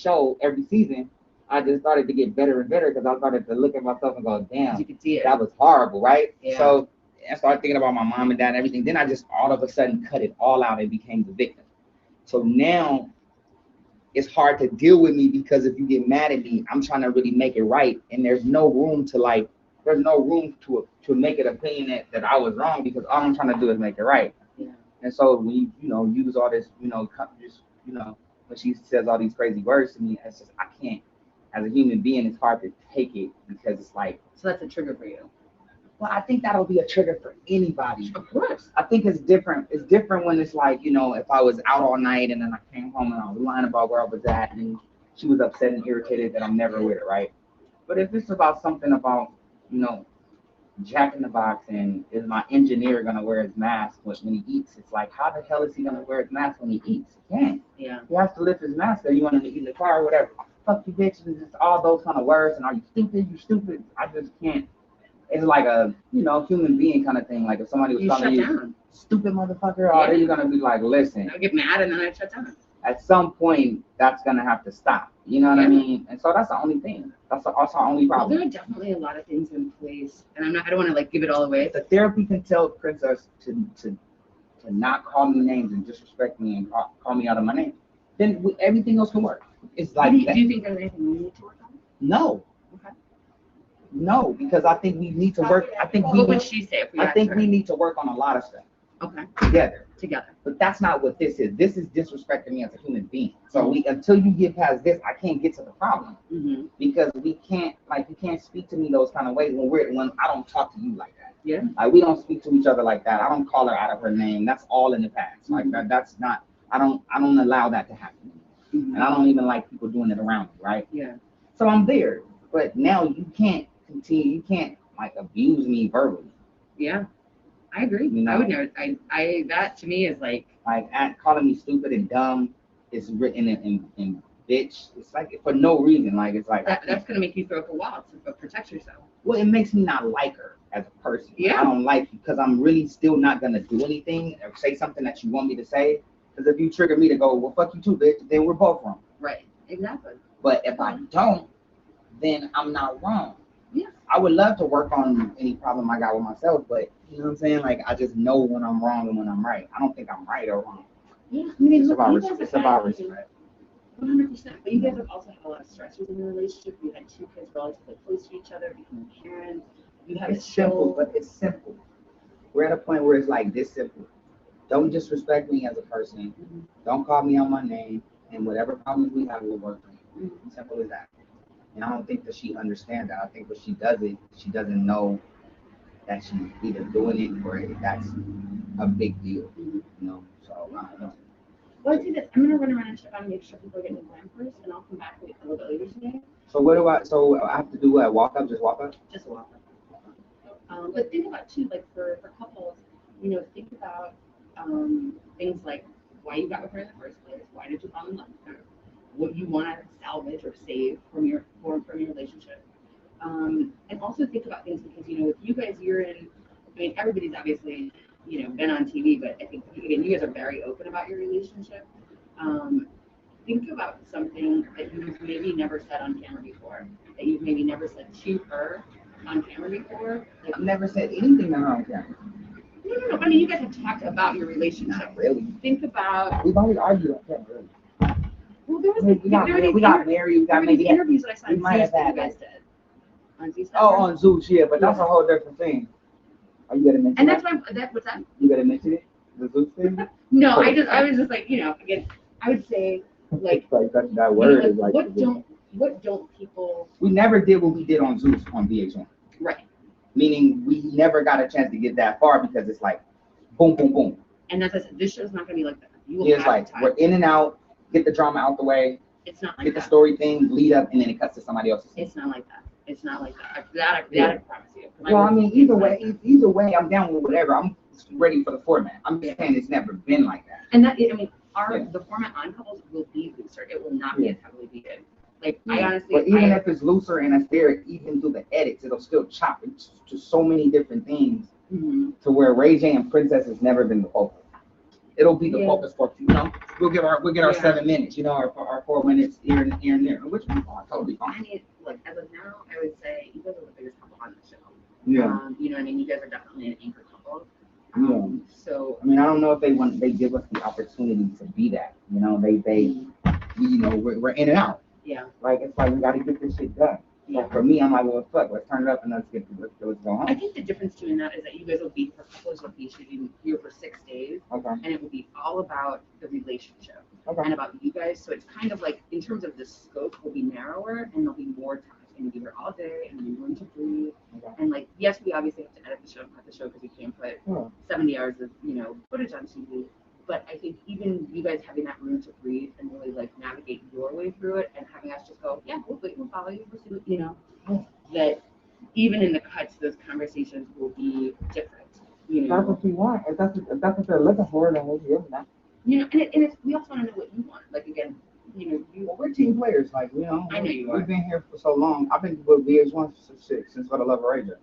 show every season, I just started to get better and better because I started to look at myself and go, damn, you could see it. that was horrible, right? Yeah. So I started thinking about my mom and dad and everything. Then I just all of a sudden cut it all out and became the victim. So now it's hard to deal with me because if you get mad at me, I'm trying to really make it right, and there's no room to make it opinion that I was wrong because all I'm trying to do is make it right. Yeah. And so when you use all this, just when she says all these crazy words to me, it's just I can't. As a human being, it's hard to take it because it's like. So that's a trigger for you. Well, I think that'll be a trigger for anybody. Of course. I think it's different. It's different when it's like, if I was out all night and then I came home and I was lying about where I was at and she was upset and irritated that I'm never with her, right? But if it's about something about, Jack in the Box and is my engineer going to wear his mask when he eats, it's like, how the hell is he going to wear his mask when he eats? He can't. Yeah. He has to lift his mask or you want him to eat in the car or whatever. Fuck you, bitch. And just all those kind of words. And are you stupid? You stupid. I just can't. It's like a human being kind of thing. Like if somebody was telling you stupid motherfucker, then you're gonna be like, listen. I get mad and then I shut down. At some point, that's gonna have to stop. You know what I mean? And so that's the only thing. That's our only problem. Well, there are definitely a lot of things in place, and I don't want to give it all away. The therapy can tell Princess to not call me names and disrespect me and call me out of my name. Then everything else can work. It's like. Do you think there's anything we need to work on? No. No, because I think we need to work. What would she say? I think we need to work on a lot of stuff. Okay. Together. But that's not what this is. This is disrespecting me as a human being. So until you get past this, I can't get to the problem because we can't you can't speak to me those kind of ways when I don't talk to you like that. Yeah. Like we don't speak to each other like that. I don't call her out of her name. That's all in the past. Like that's not. I don't allow that to happen. And I don't even like people doing it around me. Right. Yeah. So I'm there, but now you can't continue. You can't abuse me verbally. Yeah. I agree. I would never. That to me is like calling me stupid and dumb is written in bitch. It's like for no reason. Like it's like that's gonna make you throw up a wall to protect yourself. Well, it makes me not like her as a person. Yeah. I don't like you because I'm really still not gonna do anything or say something that you want me to say. Because if you trigger me to go, well, fuck you too, bitch, then we're both wrong. Right. Exactly. But if I don't, then I'm not wrong. Yeah. I would love to work on any problem I got with myself, but you know what I'm saying? Like I just know when I'm wrong and when I'm right. I don't think I'm right or wrong. Yeah. It's about respect. 100%. But you guys have also had a lot of stressors in your relationship. You had 2 kids relatively close to each other, becoming parents. You have it's simple, but it's simple. We're at a point where it's like this simple. Don't disrespect me as a person. Don't call me on my name. And whatever problems we have, we'll work on. Simple as that. And I don't think that she understands that. I think when she does it, she doesn't know that she's either doing it or that's a big deal. So I don't know. Well, I do this. I'm gonna run around and check on make sure people are getting the plan first, and I'll come back a little bit later today. So I have to do what? Walk up? Just walk up? Just walk up. But think about too, like for couples, think about things like why you got with her in the first place, why did you fall in love with her, what you want to salvage or save from your relationship, and also think about things because with you guys, you're in. I mean, everybody's obviously been on TV, but I think again, you guys are very open about your relationship. Think about something that you've maybe never said on camera before, that you've maybe never said to her on camera before. I've never said anything to her on camera. No. I mean, you guys have talked about your relationship. Not really. Think about. We've always argued on camera, really. Well, there was we got married. We got maybe interviews that I saw. We might have had you guys did. On Zeus. On Zeus, yeah, but that's a whole different thing. Are you gonna mention? And that's why. What's that? You gonna mention it? The Zeus thing? No, I was just like, again, I would say like that word is like. What don't people? We never did what we did on Zeus on VH1. Right. Meaning we never got a chance to get that far because it's like, boom, boom, boom. And as I said, this show's not gonna be like that. You will it's like time. We're in and out, get the drama out the way. It's not like get that. the story thing, lead up, and then it cuts to somebody else's. It's not like that. It's not like that. That I promise you. Well, I mean, either way, I'm down with whatever. I'm ready for the format. I'm just saying it's never been like that. And that, I mean, the format on Couples will be looser. It will not be as heavily beaten. Like, I honestly. But even if it's looser and it's there, even through the edits, it'll still chop into so many different things to where Ray J and Princess has never been the focal. It'll be the Yeah. focus for, we'll get our Yeah. 7 minutes, our 4 minutes here and there, which is totally I fine. mean, like as of now, I would say you guys are the biggest couple on the show. Yeah. You know what I mean? You guys are definitely an anchor couple. Yeah. So I mean, I don't know if they give us the opportunity to be that. We're in and out. yeah. Like it's like we got to get this shit done. Yeah. So for me, I'm like, well, fuck, let's turn it up and let's go home. I think the difference too in that is that you guys will be for couples will be shooting here for 6 days, Okay. and it will be all about the relationship Okay. and about you guys. So it's kind of like in terms of the scope will be narrower, and there'll be more time. And you'll be here all day, and you're room to breathe. Okay. And like, yes, we obviously have to edit the show and cut the show because we can't put 70 hours of footage on TV. But I think even you guys having that room to breathe and really like navigate your way through it, and having us just go, yeah, we'll follow you, we'll see what, that even in the cuts, those conversations will be different. That's what you want. If that's what they're looking for, then we'll give them that. And it's, we also want to know what you want. Like again, Well, we're team players. Like I know you are. We've been here for so long. I've been with VH1 since For the Love of Ranger.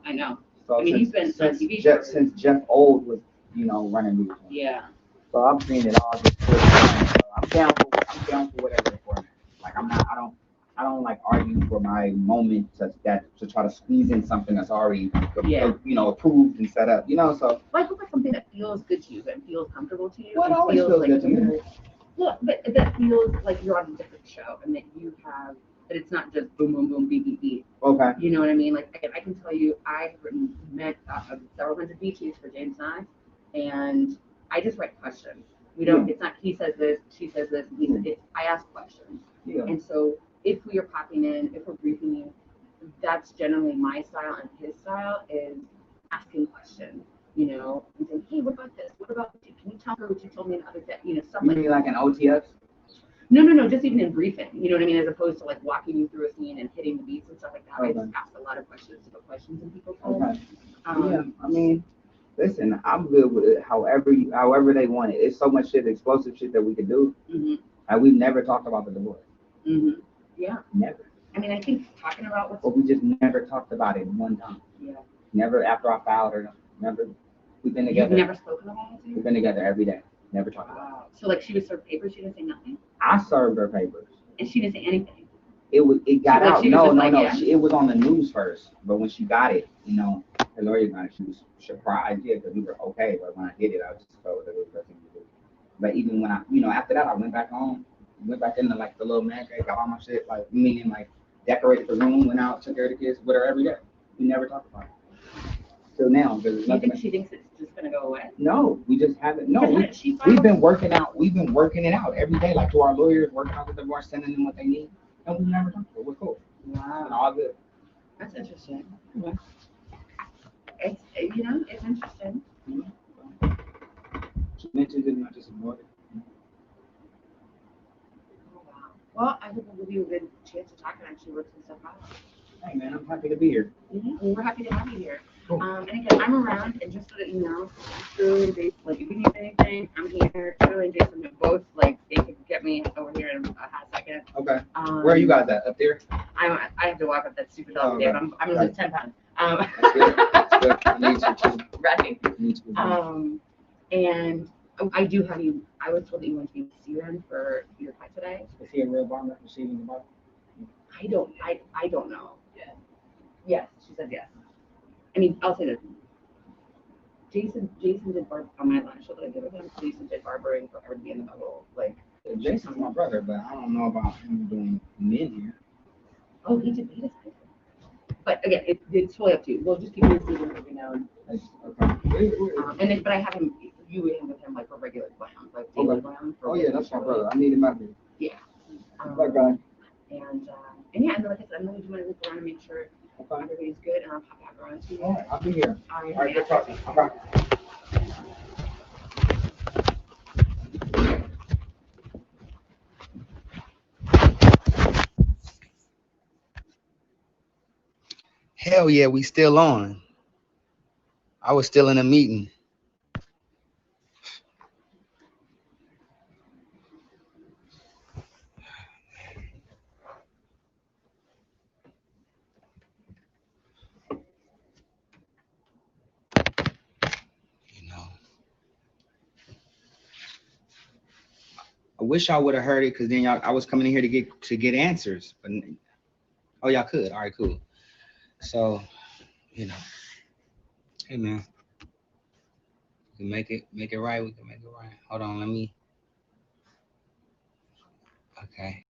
I know. So I mean, you've been on since TV since Jeff Old was running VH1. Yeah. So I'm seeing it all just for so I'm down for whatever the format. Like I don't like argue for my moment to try to squeeze in something that's already approved and set up. So I hope it's something that feels good to you, that feels comfortable to you. Well, it always feels good to me. Yeah, but that feels like you're on a different show, and that that it's not just boom, boom, boom, beep, beep, beep. Okay. You know what I mean? Like, again, I can tell you, I've met several hundred BTs for James and and I just write questions. We don't, It's not he says this, she says this, he says it. I ask questions. Yeah. And so if we are popping in, if we're briefing you, that's generally my style, and his style is asking questions. And saying, hey, what about this? What about you? Can you tell her what you told me the other day? Stuff You mean like an OTS? No, just even in briefing. You know what I mean? As opposed to like walking you through a scene and hitting the beats and stuff like that. Okay. I just ask a lot of questions to put questions in people's heads. Okay. I mean, listen, I'm good with it. However they want it. It's so much explosive shit that we could do. Mm-hmm. And we've never talked about the divorce. Mm-hmm. Yeah. Never. I mean, I think talking about what's. But we just never talked about it one time. Yeah. Never after I filed or never. We've been together. You've never spoken about it? We've been together every day. Never talked about it. So like she was served papers, she didn't say nothing? I served her papers. And she didn't say anything? It got out. No. Yeah. It was on the news first. But when she got it, her lawyer got it, she was surprised, because we were okay. But when I did it, I just felt that it was the thing to do. But even when I, after that, I went back home, went back into like the little man cave, got all my shit, like meaning like decorated the room, went out, took care of the kids with her every day. We never talked about it. Till now, because you think she thinks it's just gonna go away? No, we just haven't. No, we've been working out. We've been working it out every day, like to our lawyers, working out with the divorce, sending them what they need, and we never talked about it. We're cool. Wow, it's all good. That's interesting. Yeah. It's it's interesting. She mentioned it, and I just ignored it. Oh, wow. Well, I hope we'll give you a good chance to talk and actually work some stuff out. Hey man, I'm happy to be here. Mm-hmm. We're happy to have you here. Cool. And again, I'm around, and just so that you know, Shirley and Jason, like if you need anything, I'm here. Shirley and Jason are both like they can get me over here in a hot second. Okay. Where are you guys at? Up there? I have to walk up that stupid dog stairs. I'm gonna lose 10 pounds. That's good. That's good. I need you too. Right. I need you. And I do have you. I was told that you went to be with Steven for your cut today. Is he a real barber receiving the bar? I don't know. Yes, she said yes. I mean, I'll say this. Jason did barber on my last show that I did with him. Jason did barbering for everybody in the bubble. Like Jason's my brother, but I don't know about him doing men here. Oh, he did. But again, it's totally up to you. We'll just keep it Steven every now and then. But I have him. You in with him like for regular glams, like daily glams. Oh yeah, that's my brother. I need him out here. Yeah. That guy. And yeah, and like I said, I'm gonna do my loop around and make sure everybody's good, and I'll pop back around to you. All right, I'll be here. All All right, good talking. Okay. Hell yeah, we still on. I was still in a meeting. wish y'all would have heard it, because then I was coming in here to get answers. But oh, y'all could. All right, cool. So, you know, hey man, we can make it right. We can make it right. Hold on, let me. Okay.